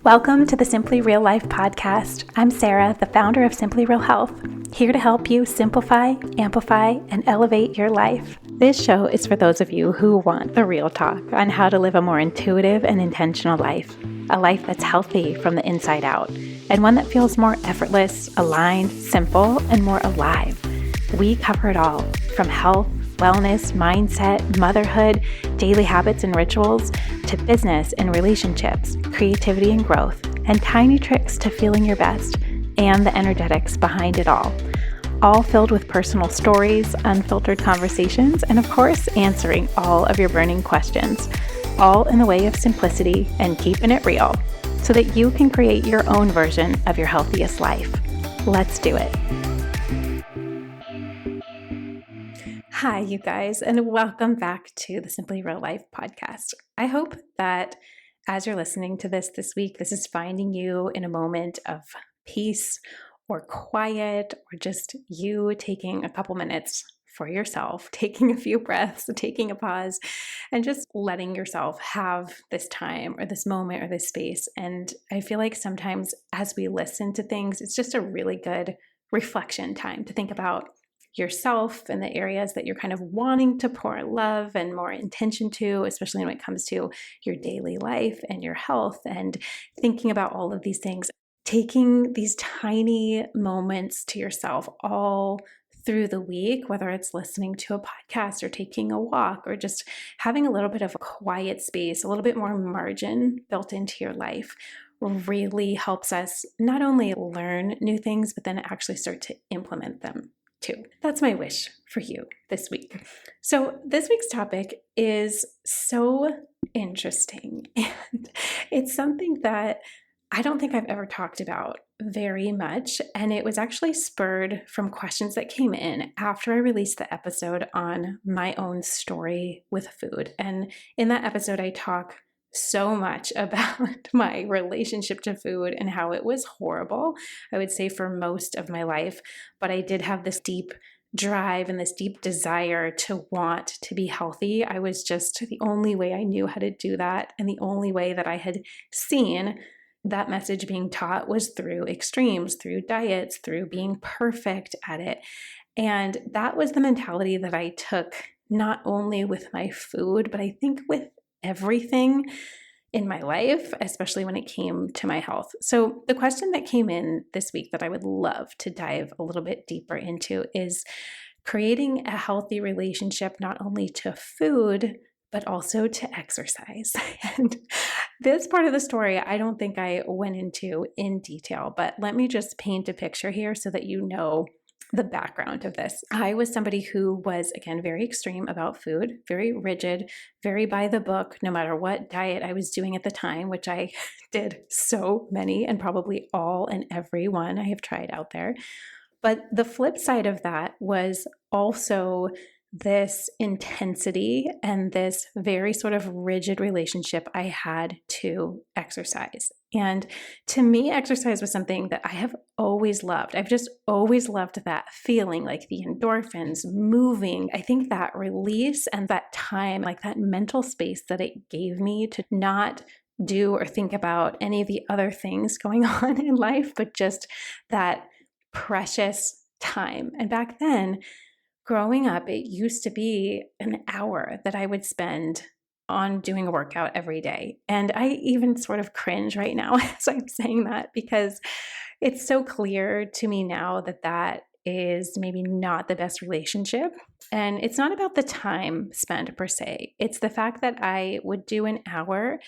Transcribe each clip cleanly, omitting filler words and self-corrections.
Welcome to the Simply Real Life podcast. I'm Sarah, the founder of Simply Real Health, here to help you simplify, amplify, and elevate your life. This show is for those of you who want the real talk on how to live a more intuitive and intentional life, a life that's healthy from the inside out, and one that feels more effortless, aligned, simple, and more alive. We cover it all, from health, wellness, mindset, motherhood, daily habits and rituals, to business and relationships, creativity and growth, and tiny tricks to feeling your best, and the energetics behind it all filled with personal stories, unfiltered conversations, and of course, answering all of your burning questions, all in the way of simplicity and keeping it real, so that you can create your own version of your healthiest life. Let's do it. Hi, you guys, and welcome back to the Simply Real Life podcast. I hope that as you're listening to this week, this is finding you in a moment of peace or quiet, or just you taking a couple minutes for yourself, taking a few breaths, taking a pause, and just letting yourself have this time or this moment or this space. And I feel like sometimes as we listen to things, it's just a really good reflection time to think about yourself and the areas that you're kind of wanting to pour love and more intention to, especially when it comes to your daily life and your health, and thinking about all of these things, taking these tiny moments to yourself all through the week, whether it's listening to a podcast or taking a walk or just having a little bit of a quiet space, a little bit more margin built into your life, really helps us not only learn new things, but then actually start to implement them too. That's my wish for you this week. So this week's topic is so interesting, and it's something that I don't think I've ever talked about very much. And it was actually spurred from questions that came in after I released the episode on my own story with food. And in that episode, I talk so much about my relationship to food and how it was horrible, I would say, for most of my life. But I did have this deep drive and this deep desire to want to be healthy. I was just the only way I knew how to do that. And the only way that I had seen that message being taught was through extremes, through diets, through being perfect at it. And that was the mentality that I took, not only with my food, but I think with everything in my life, especially when it came to my health. So the question that came in this week that I would love to dive a little bit deeper into is creating a healthy relationship, not only to food, but also to exercise. And this part of the story, I don't think I went into in detail, but let me just paint a picture here so that you know the background of this. I was somebody who was, again, very extreme about food, very rigid, very by the book, no matter what diet I was doing at the time, which I did so many and probably all and every one I have tried out there. But the flip side of that was also this intensity and this very sort of rigid relationship I had to exercise. And to me, exercise was something that I have always loved. I've just always loved that feeling, like the endorphins, moving. I think that release and that time, like that mental space that it gave me to not do or think about any of the other things going on in life, but just that precious time. And back then, growing up, it used to be an hour that I would spend on doing a workout every day. And I even sort of cringe right now as I'm saying that, because it's so clear to me now that that is maybe not the best relationship. And it's not about the time spent per se. It's the fact that I would do an hour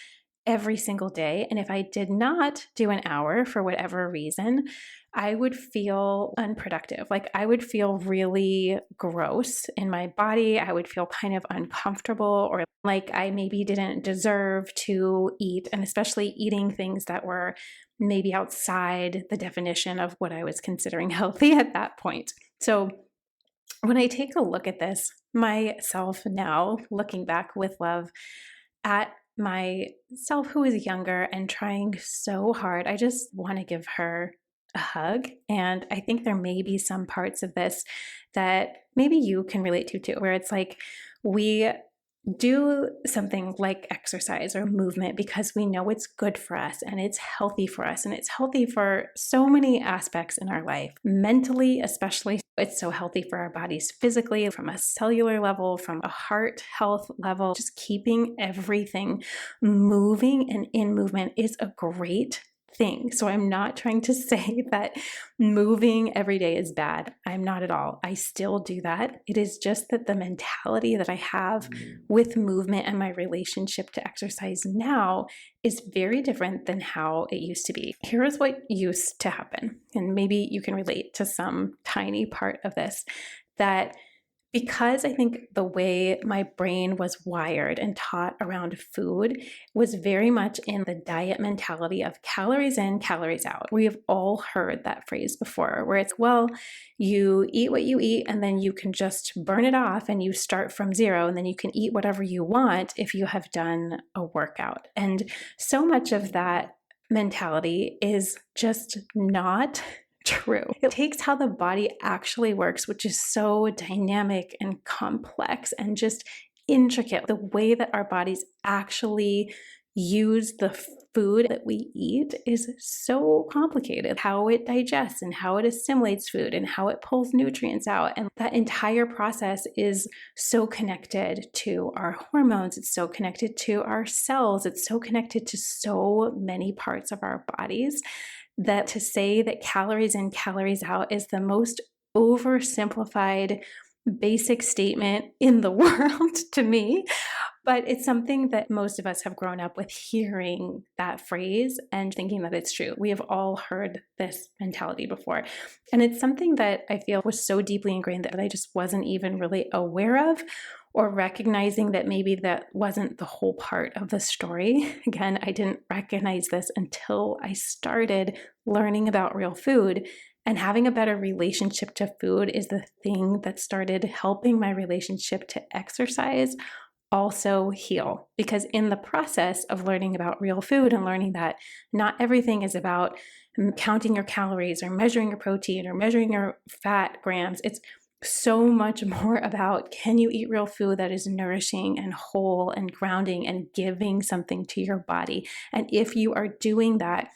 every single day. And if I did not do an hour for whatever reason, I would feel unproductive. Like I would feel really gross in my body. I would feel kind of uncomfortable, or like I maybe didn't deserve to eat, and especially eating things that were maybe outside the definition of what I was considering healthy at that point. So when I take a look at this myself now, looking back with love at myself who is younger and trying so hard, I just want to give her a hug. And I think there may be some parts of this that maybe you can relate to too, where it's like we do something like exercise or movement because we know it's good for us and it's healthy for us and it's healthy for so many aspects in our life. Mentally, especially, it's so healthy for our bodies physically, from a cellular level, from a heart health level. Just keeping everything moving and in movement is a great thing. So I'm not trying to say that moving every day is bad. I'm not at all. I still do that. It is just that the mentality that I have with movement and my relationship to exercise now is very different than how it used to be. Here is what used to happen, and maybe you can relate to some tiny part of this, that because I think the way my brain was wired and taught around food was very much in the diet mentality of calories in, calories out. We have all heard that phrase before, where it's, well, you eat what you eat and then you can just burn it off and you start from zero and then you can eat whatever you want if you have done a workout. And so much of that mentality is just not true. It takes how the body actually works, which is so dynamic and complex and just intricate. The way that our bodies actually use the food that we eat is so complicated. How it digests and how it assimilates food and how it pulls nutrients out. And that entire process is so connected to our hormones. It's so connected to our cells. It's so connected to so many parts of our bodies, that to say that calories in, calories out is the most oversimplified, basic statement in the world to me. But it's something that most of us have grown up with, hearing that phrase and thinking that it's true. We have all heard this mentality before. And it's something that I feel was so deeply ingrained that I just wasn't even really aware of, or recognizing that maybe that wasn't the whole part of the story. Again, I didn't recognize this until I started learning about real food. And having a better relationship to food is the thing that started helping my relationship to exercise also heal. Because in the process of learning about real food and learning that not everything is about counting your calories or measuring your protein or measuring your fat grams, it's so much more about, can you eat real food that is nourishing and whole and grounding and giving something to your body? And if you are doing that,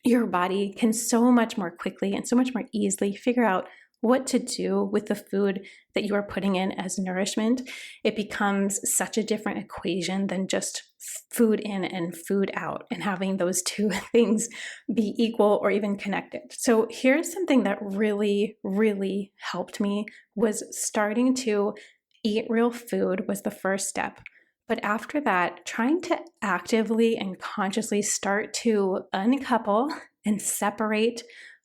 your body can so much more quickly and so much more easily figure out what to do with the food that you are putting in as nourishment. It becomes such a different equation than just food in and food out, and having those two things be equal or even connected. So here's something that really, really helped me, was starting to eat real food was the first step. But after that, trying to actively and consciously start to uncouple and separate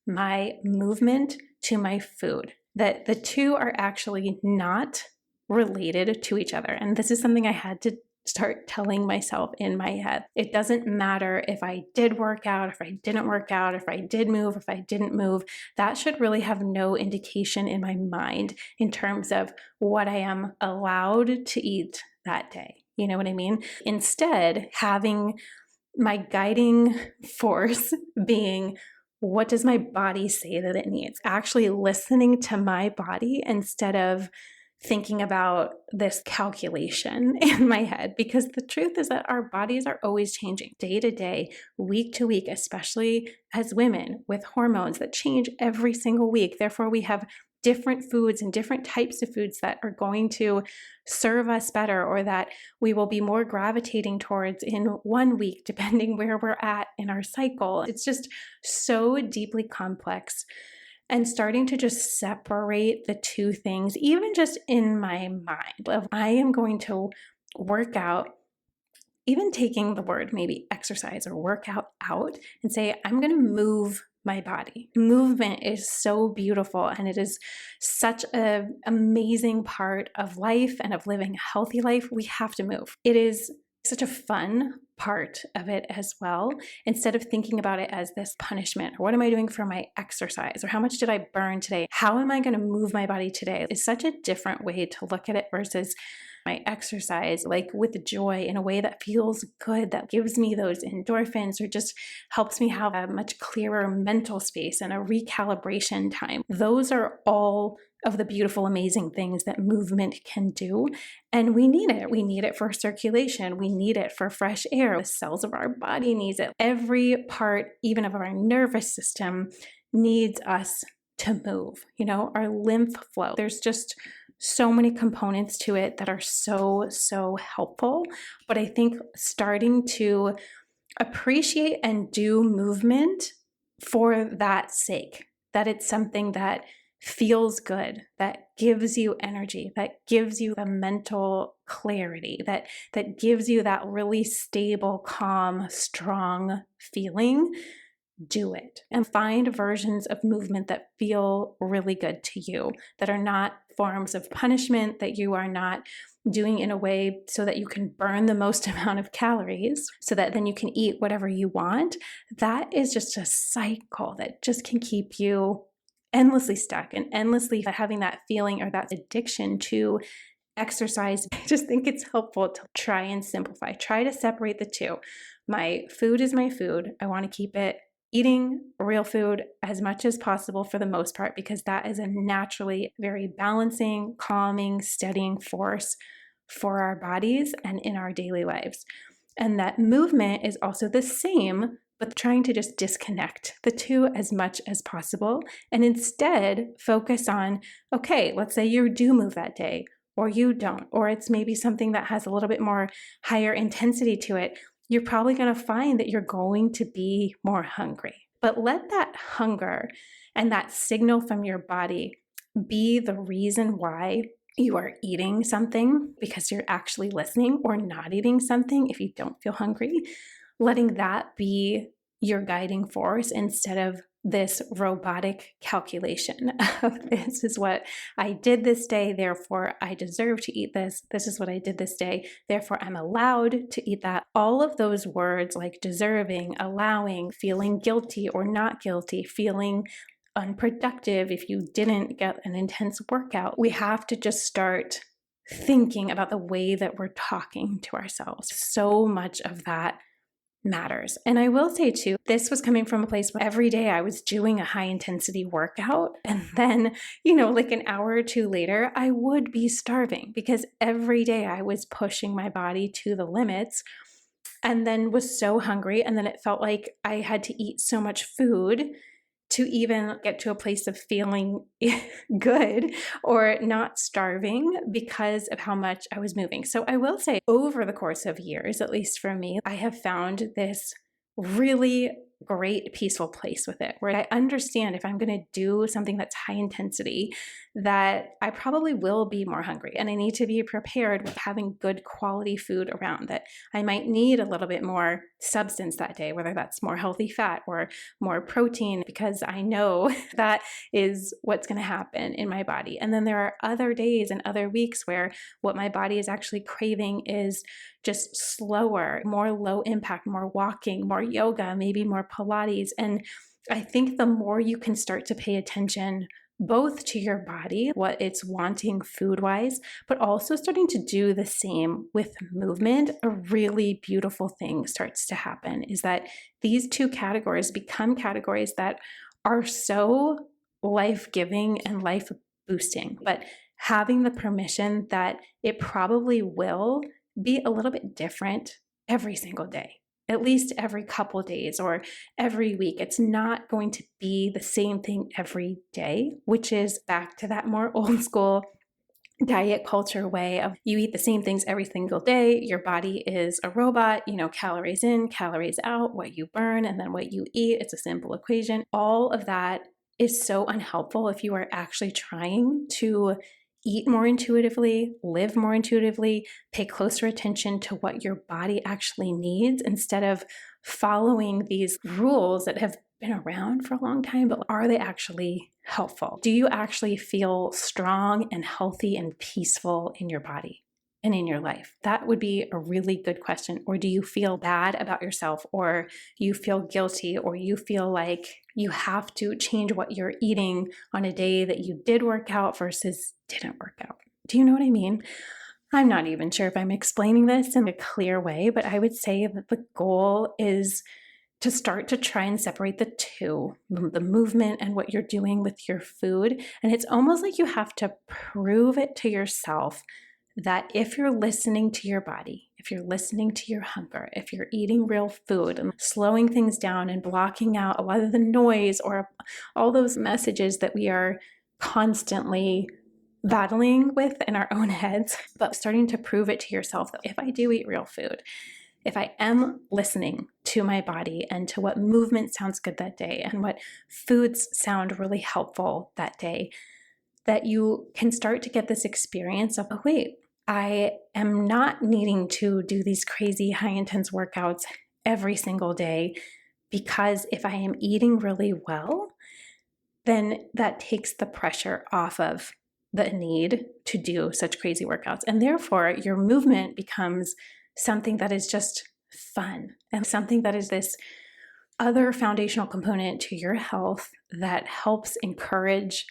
my movement to my food, that the two are actually not related to each other. And this is something I had to start telling myself in my head. It doesn't matter if I did work out, if I didn't work out, if I did move, if I didn't move. That should really have no indication in my mind in terms of what I am allowed to eat that day. You know what I mean? Instead, having my guiding force being, what does my body say that it needs? Actually listening to my body instead of thinking about this calculation in my head. Because the truth is that our bodies are always changing day to day, week to week, especially as women with hormones that change every single week. Therefore, we have different foods and different types of foods that are going to serve us better, or that we will be more gravitating towards in 1 week, depending where we're at in our cycle. It's just so deeply complex. And starting to just separate the two things, even just in my mind, of I am going to work out, even taking the word maybe exercise or workout out, and say, I'm going to move my body. Movement is so beautiful, and it is such an amazing part of life and of living a healthy life. We have to move. It is such a fun part of it as well, instead of thinking about it as this punishment, or what am I doing for my exercise, or how much did I burn today? How am I going to move my body today? It's such a different way to look at it versus my exercise, like with joy in a way that feels good, that gives me those endorphins or just helps me have a much clearer mental space and a recalibration time. Those are all of the beautiful, amazing things that movement can do. And we need it. We need it for circulation. We need it for fresh air. The cells of our body needs it. Every part, even of our nervous system, needs us to move. Our lymph flow. There's just so many components to it that are so, so helpful. But I think starting to appreciate and do movement for that sake, that it's something that feels good, that gives you energy, that gives you the mental clarity, that gives you that really stable, calm, strong feeling, do it. And find versions of movement that feel really good to you, that are not forms of punishment, that you are not doing in a way so that you can burn the most amount of calories so that then you can eat whatever you want. That is just a cycle that just can keep you endlessly stuck and endlessly having that feeling or that addiction to exercise. I just think it's helpful to try and simplify, try to separate the two. My food is my food. I want to keep it eating real food as much as possible for the most part, because that is a naturally very balancing, calming, steadying force for our bodies and in our daily lives. And that movement is also the same, but trying to just disconnect the two as much as possible and instead focus on, okay, let's say you do move that day or you don't, or it's maybe something that has a little bit more higher intensity to it. You're probably going to find that you're going to be more hungry. But let that hunger and that signal from your body be the reason why you are eating something, because you're actually listening, or not eating something if you don't feel hungry. Letting that be your guiding force instead of this robotic calculation of this is what I did this day, therefore I deserve to eat this. This is what I did this day, therefore I'm allowed to eat that. All of those words like deserving, allowing, feeling guilty or not guilty, feeling unproductive if you didn't get an intense workout. We have to just start thinking about the way that we're talking to ourselves. So much of that matters. And I will say too, this was coming from a place where every day I was doing a high intensity workout. And then, like an hour or two later, I would be starving because every day I was pushing my body to the limits and then was so hungry. And then it felt like I had to eat so much food to even get to a place of feeling good or not starving because of how much I was moving. So I will say over the course of years, at least for me, I have found this really great peaceful place with it, where I understand if I'm going to do something that's high intensity, that I probably will be more hungry, and I need to be prepared with having good quality food around, that I might need a little bit more substance that day, whether that's more healthy fat or more protein, because I know that is what's going to happen in my body. And then there are other days and other weeks where what my body is actually craving is just slower, more low impact, more walking, more yoga, maybe more Pilates. And I think the more you can start to pay attention both to your body, what it's wanting food-wise, but also starting to do the same with movement, a really beautiful thing starts to happen, is that these two categories become categories that are so life-giving and life-boosting, but having the permission that it probably will be a little bit different every single day, at least every couple days or every week. It's not going to be the same thing every day, which is back to that more old school diet culture way of you eat the same things every single day. Your body is a robot, calories in, calories out, what you burn, and then what you eat. It's a simple equation. All of that is so unhelpful if you are actually trying to eat more intuitively, live more intuitively, pay closer attention to what your body actually needs instead of following these rules that have been around for a long time, but are they actually helpful? Do you actually feel strong and healthy and peaceful in your body and in your life? That would be a really good question. Or do you feel bad about yourself, or you feel guilty, or you feel like you have to change what you're eating on a day that you did work out versus didn't work out? Do you know what I mean? I'm not even sure if I'm explaining this in a clear way, but I would say that the goal is to start to try and separate the two, the movement and what you're doing with your food. And it's almost like you have to prove it to yourself that if you're listening to your body, if you're listening to your hunger, if you're eating real food and slowing things down and blocking out a lot of the noise or all those messages that we are constantly battling with in our own heads, but starting to prove it to yourself that if I do eat real food, if I am listening to my body and to what movement sounds good that day and what foods sound really helpful that day, that you can start to get this experience of, oh, wait, I am not needing to do these crazy high intense workouts every single day, because if I am eating really well, then that takes the pressure off of the need to do such crazy workouts. And therefore, your movement becomes something that is just fun and something that is this other foundational component to your health that helps encourage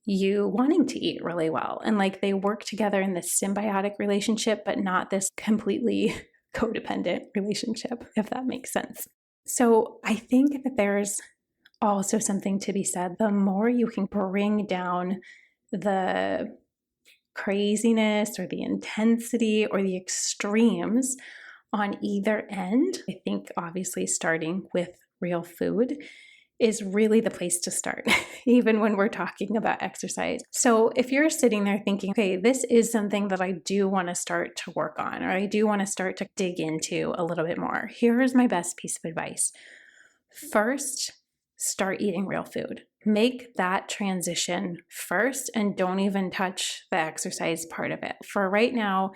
you wanting to eat really well. And like they work together in this symbiotic relationship, but not this completely codependent relationship, if that makes sense. So I think that there's also something to be said. The more you can bring down the craziness or the intensity or the extremes on either end, I think obviously starting with real food is really the place to start, even when we're talking about exercise. So if you're sitting there thinking, okay, this is something that I do want to start to work on, or I do want to start to dig into a little bit more, here is my best piece of advice. First, start eating real food. Make that transition first and don't even touch the exercise part of it. For right now,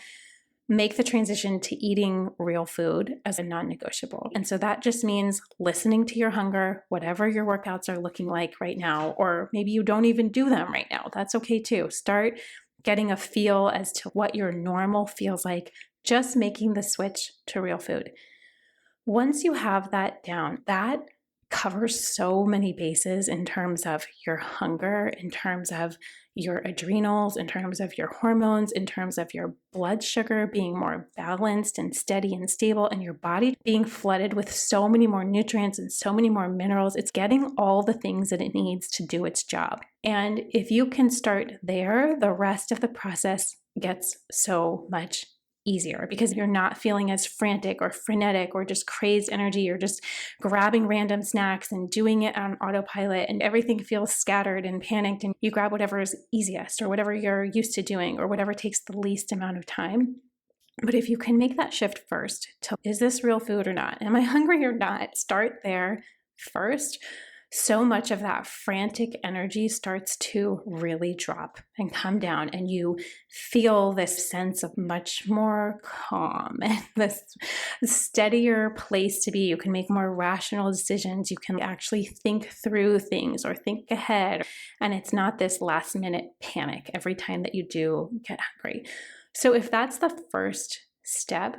make the transition to eating real food as a non-negotiable. And so that just means listening to your hunger, whatever your workouts are looking like right now, or maybe you don't even do them right now. That's okay too. Start getting a feel as to what your normal feels like, just making the switch to real food. Once you have that down, that covers so many bases in terms of your hunger, in terms of your adrenals, in terms of your hormones, in terms of your blood sugar being more balanced and steady and stable, and your body being flooded with so many more nutrients and so many more minerals. It's getting all the things that it needs to do its job. And if you can start there, the rest of the process gets so much easier because you're not feeling as frantic or frenetic or just crazed energy or just grabbing random snacks and doing it on autopilot and everything feels scattered and panicked, and you grab whatever is easiest or whatever you're used to doing or whatever takes the least amount of time. But if you can make that shift first to, is this real food or not? Am I hungry or not? Start there first. So much of that frantic energy starts to really drop and come down, and you feel this sense of much more calm and this steadier place to be. You can make more rational decisions. You can actually think through things or think ahead, and it's not this last minute panic every time that you do get hungry. So if that's the first step,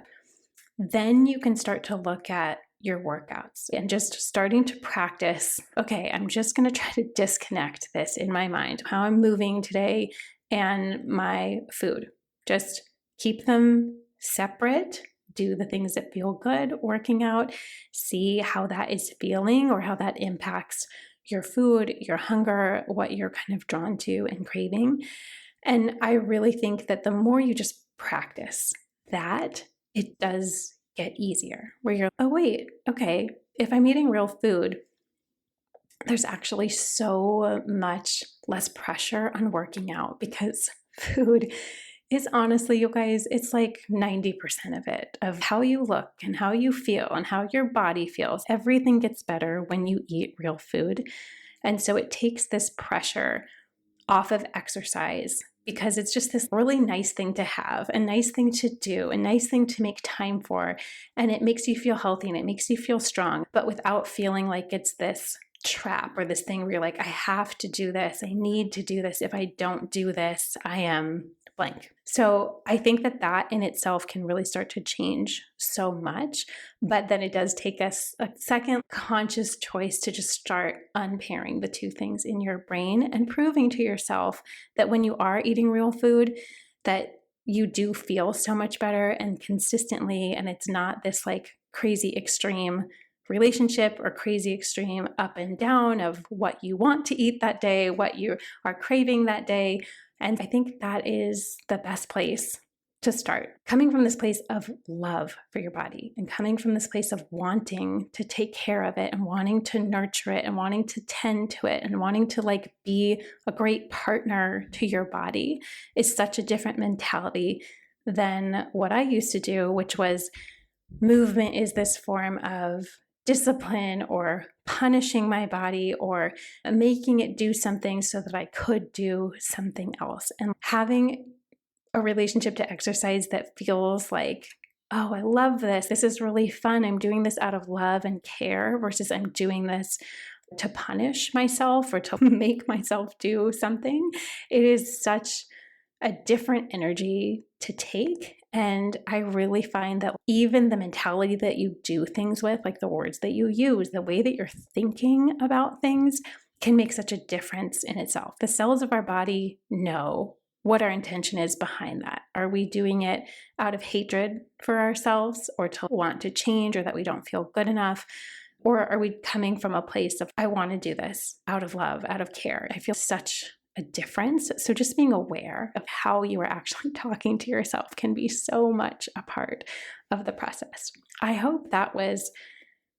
then you can start to look at your workouts and just starting to practice, okay, I'm just going to try to disconnect this in my mind, how I'm moving today and my food. Just keep them separate, do the things that feel good, working out, see how that is feeling or how that impacts your food, your hunger, what you're kind of drawn to and craving. And I really think that the more you just practice that, it does get easier, where you're, oh, wait, okay, if I'm eating real food, there's actually so much less pressure on working out because food is honestly, you guys, it's like 90% of it, of how you look and how you feel and how your body feels. Everything gets better when you eat real food. And so it takes this pressure off of exercise because it's just this really nice thing to have, a nice thing to do, a nice thing to make time for. And it makes you feel healthy and it makes you feel strong, but without feeling like it's this trap or this thing where you're like, I have to do this. I need to do this. If I don't do this, I am blank. So I think that that in itself can really start to change so much, but then it does take us a second conscious choice to just start unpairing the two things in your brain and proving to yourself that when you are eating real food, that you do feel so much better and consistently, and it's not this like crazy extreme relationship or crazy extreme up and down of what you want to eat that day, what you are craving that day. And I think that is the best place to start. Coming from this place of love for your body and coming from this place of wanting to take care of it and wanting to nurture it and wanting to tend to it and wanting to like be a great partner to your body is such a different mentality than what I used to do, which was movement is this form of discipline or punishing my body or making it do something so that I could do something else. And having a relationship to exercise that feels like, oh, I love this. This is really fun. I'm doing this out of love and care versus I'm doing this to punish myself or to make myself do something. It is such a different energy to take. And I really find that even the mentality that you do things with, like the words that you use, the way that you're thinking about things can make such a difference in itself. The cells of our body know what our intention is behind that. Are we doing it out of hatred for ourselves or to want to change or that we don't feel good enough? Or are we coming from a place of, I want to do this out of love, out of care? I feel such a difference. So just being aware of how you are actually talking to yourself can be so much a part of the process. I hope that was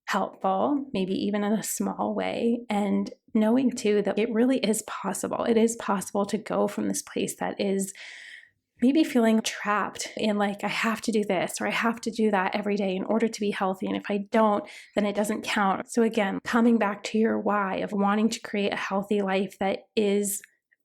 helpful, maybe even in a small way, and knowing too that it really is possible. It is possible to go from this place that is maybe feeling trapped in like, I have to do this or I have to do that every day in order to be healthy. And if I don't, then it doesn't count. So again, coming back to your why of wanting to create a healthy life that is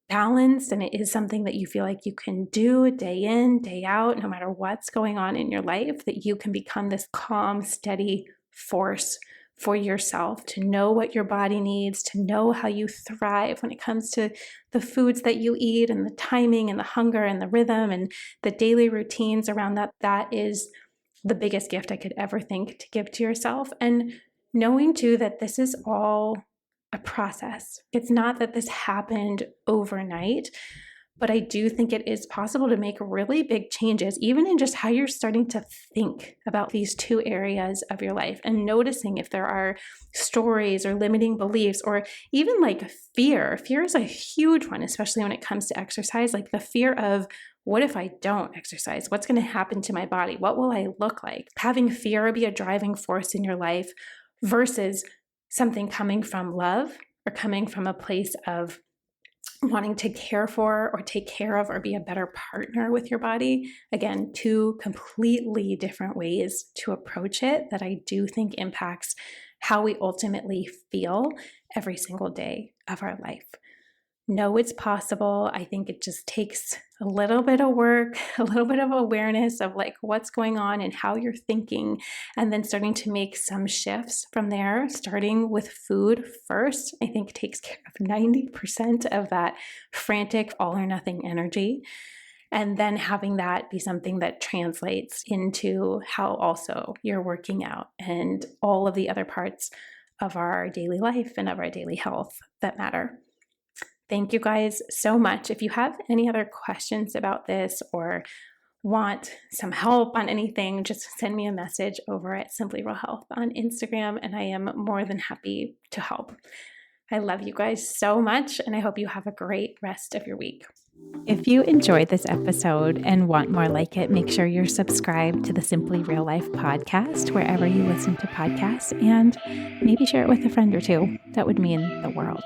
balanced and it is something that you feel like you can do day in, day out, no matter what's going on in your life, that you can become this calm, steady force for yourself, to know what your body needs, to know how you thrive when it comes to the foods that you eat and the timing and the hunger and the rhythm and the daily routines around that. That is the biggest gift I could ever think to give to yourself. And knowing too that this is all a process. It's not that this happened overnight, but I do think it is possible to make really big changes, even in just how you're starting to think about these two areas of your life and noticing if there are stories or limiting beliefs or even like fear. Fear is a huge one, especially when it comes to exercise, like the fear of, what if I don't exercise? What's going to happen to my body? What will I look like? Having fear be a driving force in your life versus something coming from love or coming from a place of wanting to care for or take care of or be a better partner with your body. Again, two completely different ways to approach it that I do think impacts how we ultimately feel every single day of our life. No, it's possible. I think it just takes a little bit of work, a little bit of awareness of like what's going on and how you're thinking, and then starting to make some shifts from there, starting with food first. I think takes care of 90% of that frantic all or nothing energy. And then having that be something that translates into how also you're working out and all of the other parts of our daily life and of our daily health that matter. Thank you guys so much. If you have any other questions about this or want some help on anything, just send me a message over at Simply Real Health on Instagram, and I am more than happy to help. I love you guys so much, and I hope you have a great rest of your week. If you enjoyed this episode and want more like it, make sure you're subscribed to the Simply Real Life podcast wherever you listen to podcasts, and maybe share it with a friend or two. That would mean the world.